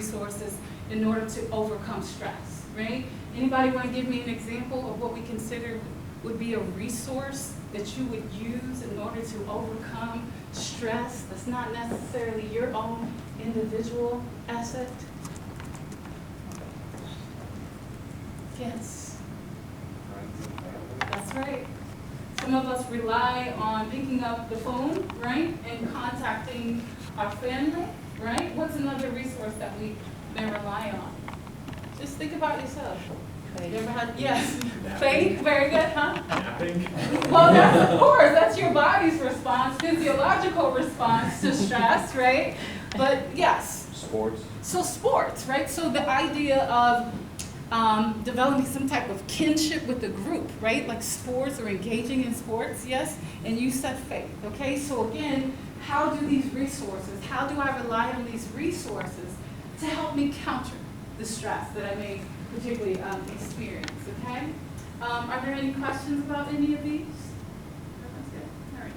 resources in order to overcome stress, right? Anybody want to give me an example of what we consider would be a resource that you would use in order to overcome stress that's not necessarily your own individual asset? Yes. That's right. Some of us rely on picking up the phone, right, and contacting our family, right? What's another resource that we may rely on? Just think about yourself. You ever had, yes, faith, very good, huh? Napping. Well, that's, of course, that's your body's response, physiological response to stress, right? But yes. Sports. So sports, right? So the idea of developing some type of kinship with the group, right? Like sports or engaging in sports, yes? And you said faith, okay? So again, how do these resources, how do I rely on these resources to help me counter the stress that I may particularly experience, okay? Are there any questions about any of these? That's good, all right.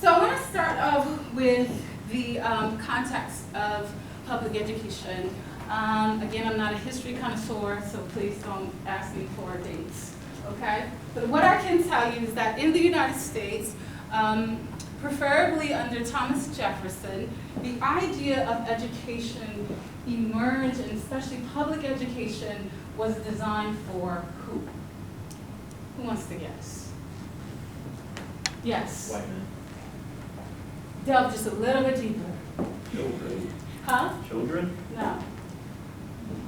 So I want to start off with the context of public education. Again, I'm not a history connoisseur, so please don't ask me for dates, okay? But what I can tell you is that in the United States, preferably under Thomas Jefferson, the idea of education emerged, and especially public education was designed for who? Who wants to guess? Yes. White men. Delve just a little bit deeper. Children. Huh? Children? No.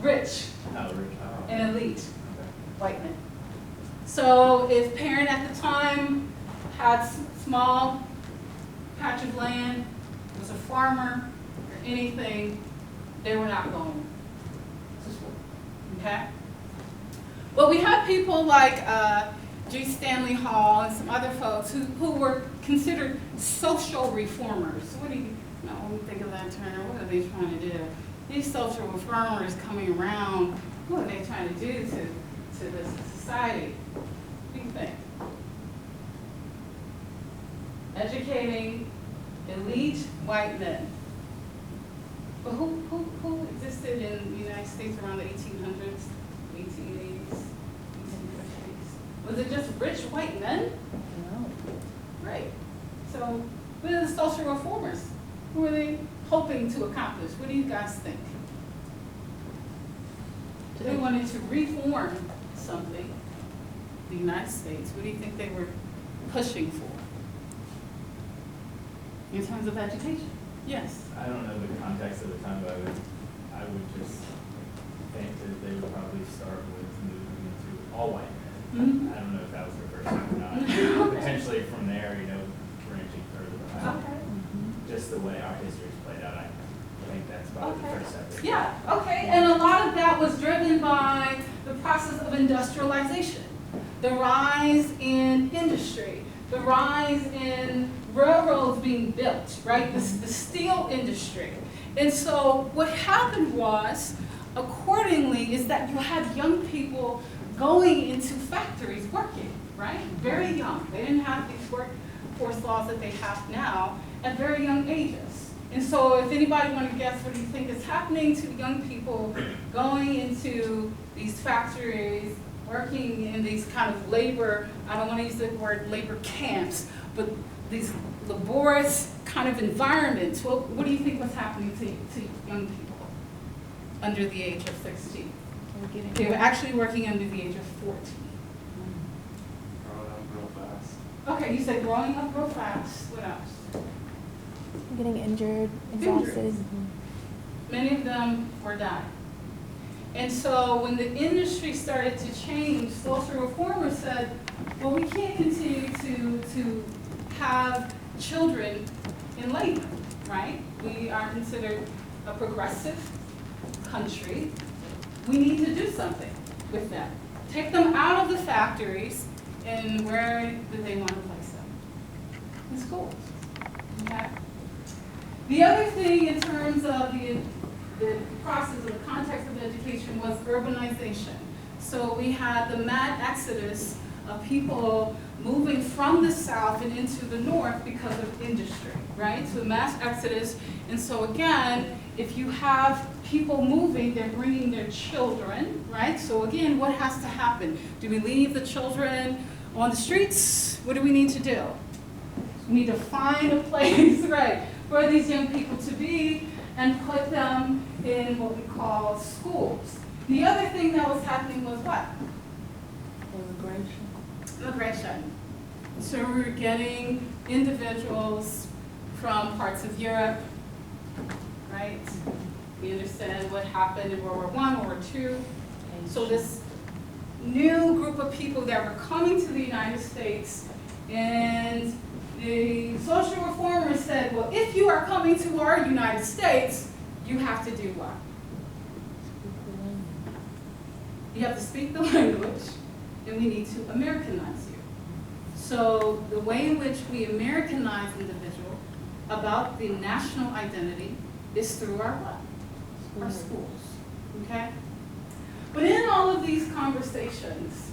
Rich Oh, rich. Oh. and elite Okay. white men. So if parent at the time had small patch of land, was a farmer or anything, they were not going to school, okay? Well, we have people like G. Stanley Hall and some other folks who were considered social reformers. What do you know when you think of that term? What are they trying to do? These social reformers coming around, what are they trying to do to this society? What do you think? Educating elite white men. But who existed in the United States around the 1800s, 1880s, 1850s? Was it just rich white men? No. Right. So what are the social reformers? Who were they hoping to accomplish? What do you guys think? They wanted to reform something, the United States. What do you think they were pushing for in terms of education? Yes. I don't know the context of the time, but I would just think that they would probably start with moving into all white men. Mhm. I don't know if that was their first time or not. Potentially from there, branching further. Okay. Just the way our history's played out, I think that's probably the first step. Yeah, okay, and a lot of that was driven by the process of industrialization, the rise in industry, the rise in railroads being built, right? The steel industry. And so what happened was, accordingly, is that you had young people going into factories working, right? Very young. They didn't have these workforce laws that they have now at very young ages. And so if anybody want to guess what do you think is happening to young people going into these factories, working in these kind of labor, I don't want to use the word labor camps, but these laborious kind of environments, well, what do you think was happening to young people under the age of 16? They were actually working under the age of 14. Growing up real fast. Okay, you said growing up real fast. What else? Getting injured, exhausted. Injured. Many of them were dying. And so when the industry started to change, social reformers said, well, we can't continue to have children in labor, right? We are considered a progressive country. We need to do something with them. Take them out of the factories, and where do they want to place them? In schools, okay? The other thing in terms of the process of the context of education was urbanization. So we had the mad exodus of people moving from the south and into the north because of industry, right? So mass exodus, and so again, If you have people moving, they're bringing their children, right? So again, what has to happen? Do we leave the children on the streets? What do we need to do? We need to find a place, right, for these young people to be and put them in what we call schools. The other thing that was happening was what? Immigration. So we were getting individuals from parts of Europe, right? We understand what happened in World War I, World War II. So this new group of people that were coming to the United States, and the social reformers said, well, if you are coming to our United States, you have to do what? You have to speak the language, and we need to Americanize you. So the way in which we Americanize individual about the national identity is through our what? Our schools, okay? But in all of these conversations,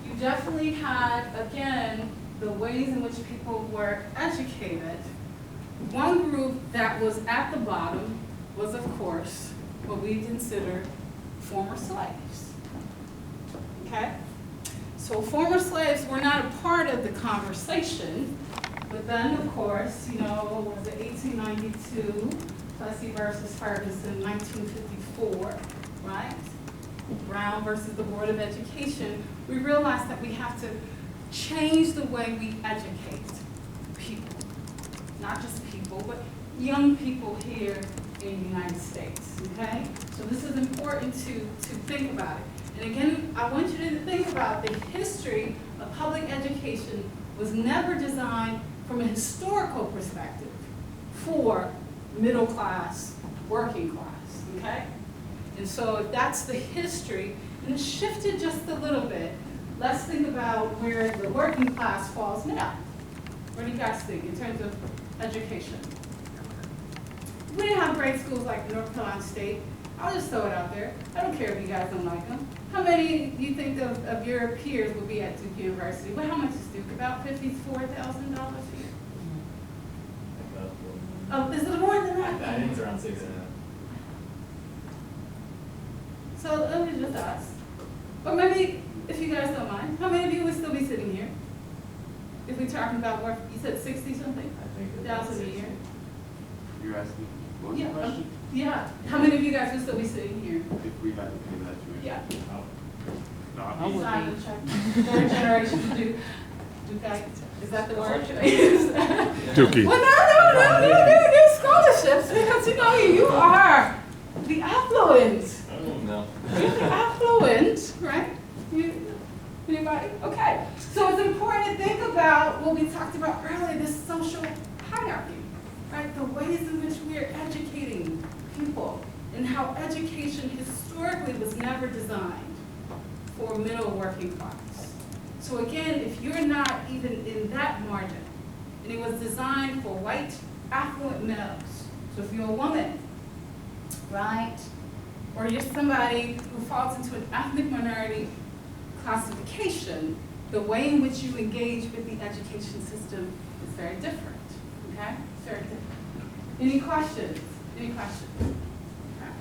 you definitely had, again, the ways in which people were educated. One group that was at the bottom was, of course, what we consider former slaves, okay? So former slaves were not a part of the conversation, but then, of course, you know, was it 1892, Plessy versus Ferguson, 1954, right? Brown versus the Board of Education. We realized that we have to change the way we educate people. Not just people, but young people here in the United States, okay? So this is important to think about it. And again, I want you to think about the history of public education was never designed from a historical perspective for middle class, working class, okay? And so if that's the history, and it shifted just a little bit, let's think about where the working class falls now. What do you guys think in terms of education? We didn't have great schools like North Carolina State. I'll just throw it out there. I don't care if you guys don't like them. How many do you think of your peers will be at Duke University? Well, how much is Duke? About $54,000 a year? Oh, is it more than that? I think it's around 6. So let me just ask. Or maybe, if you guys don't mind, how many of you would still be sitting here? If we're talking about work, you said 60 something? I think it's Thousand a year? You're asking, what was Yeah, the question? yeah. How many of you guys would still be sitting here? If we had to pay that tuition? Yeah. No, I I'm would Sign be. the check. Third generation Duke. Is that the word? Should I use that? Dookie. Well, no, there's scholarships because, you know, you are the affluent. No. You're the affluent, right? Anybody? Okay. So it's important to think about what we talked about earlier, this social hierarchy, right? The ways in which we are educating people and how education historically was never designed for middle working class. So again, if you're not even in that margin, and it was designed for white affluent males, so if you're a woman, right? Or you're somebody who falls into an ethnic minority classification, the way in which you engage with the education system is very different, okay? It's very different. Any questions? Any questions? Okay.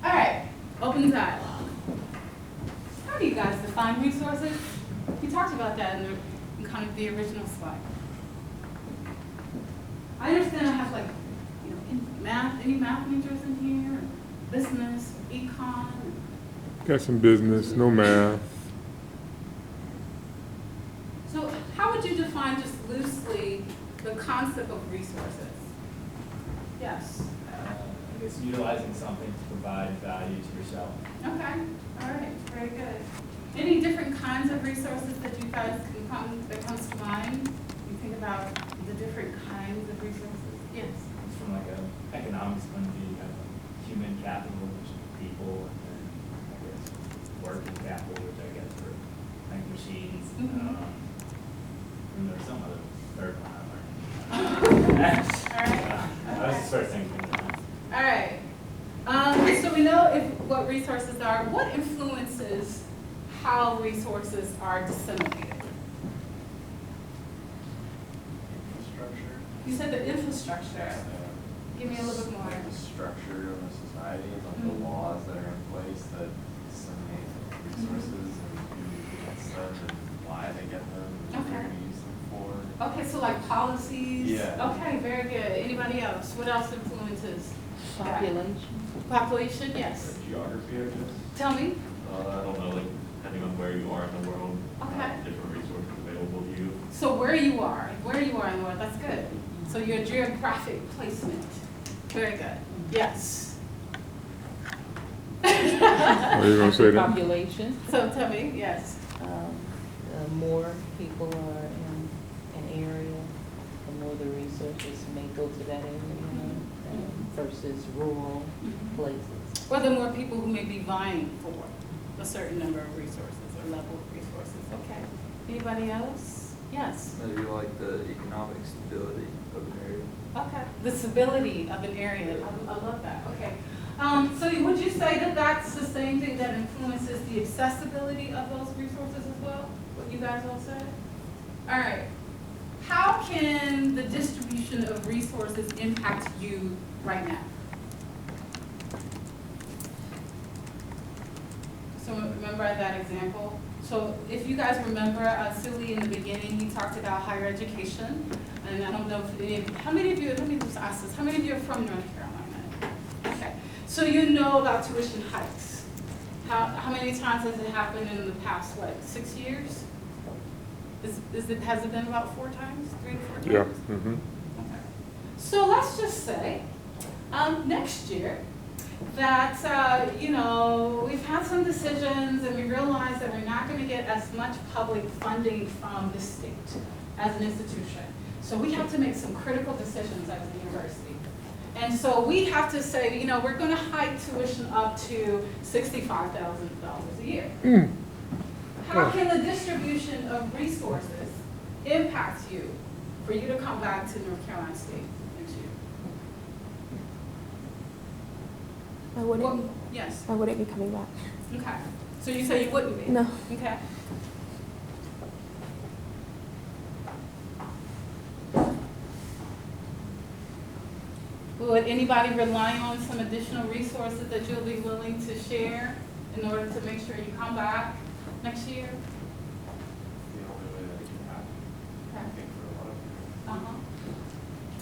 All right, open dialogue. How do you guys define resources? We talked about that in kind of the original slide. I understand I have like, you know, math, any math majors in here, business, econ. Got some business, no math. So how would you define just loosely the concept of resources? Yes. I guess utilizing something to provide value to yourself. Okay. All right. Very good. Any different kinds of resources that you guys that comes to mind? You think about the different kinds of resources. Yes. It's from like an economics point of view, you have human capital, which is people, and then I guess working capital, which I guess for like machines. Mhm. And there's some other third one I learned. All right. That was the first thing. All right. So we know what resources are. What influences how resources are disseminated? Infrastructure. You said the infrastructure. Give me a little bit more. Like the structure of a society, like the Mhm. laws that are in place that disseminate resources and who gets them and why they get them, and what they're Okay. gonna use them for. Okay, so like policies? Yeah. Okay, very good. Anybody else? What else influences? Population. Population, yes. Geography, I guess. Tell me. I don't know, like, depending on where you are in the world, Okay. different resources available to you. So where you are in the world, that's good. So your geographic placement, very good. Yes. Are you gonna say that? Population. So tell me, yes. The more people are in an area, the more the resources may go to that area versus rural places. Or the more people who may be vying for a certain number of resources or level of resources. Okay. Anybody else? Yes. Maybe like the economic stability of an area. Okay. The stability of an area. I love that. Okay. So would you say that that's the same thing that influences the accessibility of those resources as well? What you guys all said? All right. How can the distribution of resources impact you right now? So remember that example? So if you guys remember, Sully in the beginning, he talked about higher education. And I don't know if any of, how many of you, let me just ask this, how many of you are from North Carolina? Okay, so you know about tuition hikes. How many times has it happened in the past, what, 6 years? Has it been about 4 times, 3 to 4 times? Yeah. Mm-hmm. Okay. So let's just say, next year, that, we've had some decisions and we realize that we're not going to get as much public funding from the state as an institution. So we have to make some critical decisions as a university. And so we have to say, we're going to hike tuition up to $65,000 a year. How can the distribution of resources impact you for you to come back to North Carolina State next year? Yes. I wouldn't be coming back. Okay. So you say you wouldn't be? No. Okay. Would anybody rely on some additional resources that you'll be willing to share in order to make sure you come back next year? The only way that it can happen, I think for a lot of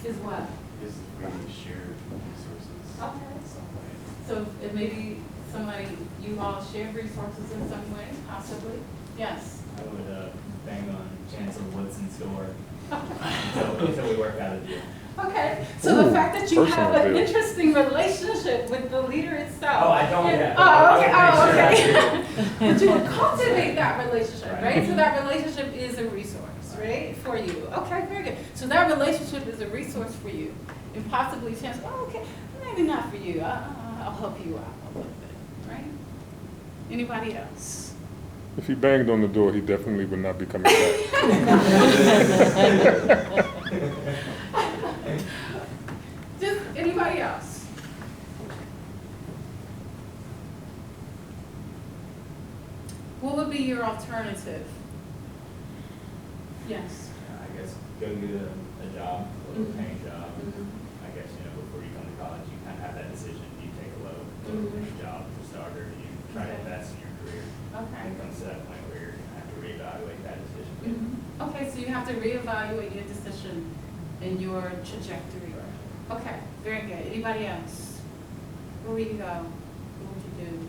people, Is what? is if we share resources Okay. in some way. So it may be somebody, you all share resources in some way, possibly? Yes. I would bang on Chancellor Woodson's door until we work out a deal. Okay, so the Ooh, fact that you have personal an deal. interesting relationship with the leader itself. Oh, I don't yet. Oh, okay, I'll make sure okay. But you would cultivate that relationship, right? Right. So that relationship is a resource, right, for you. Okay, very good. So that relationship is a resource for you. And possibly chance, oh, okay, maybe not for you. I'll help you out a little bit, right? Anybody else? If he banged on the door, he definitely would not be coming back. Just anybody else? What would be your alternative? Yes. I guess go get a job, a lower paying job. I guess, before you come to college, you kind of have that decision. Do you take a lower paying job as a starter? Do you try to Okay. invest in your career? Okay. And it comes to that point where you're going to have to reevaluate that decision. Okay, so you have to reevaluate your decision and your trajectory. Okay, very good. Anybody else? Where would you go? What would you do?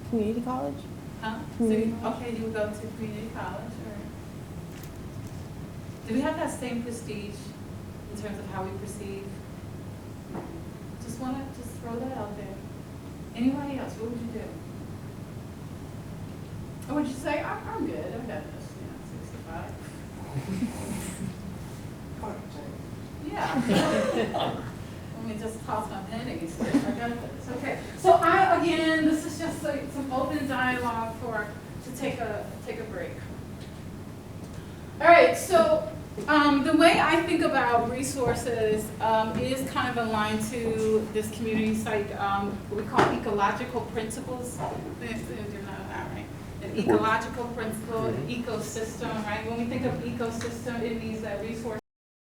Community college? Huh? Community So, okay, you would go to community college, or? Do we have that same prestige in terms of how we perceive? Just wanna throw that out there. Anybody else, what would you do? Or would you say, I'm good, I've got this, 65? Yeah. Let me just toss my pen against it. I got this. Okay. So again, this is just some open dialogue to take a break. All right. So the way I think about resources is kind of aligned to this community site, what we call ecological principles. They're not that right. ecological principle, ecosystem, right? When we think of ecosystem, it means that resource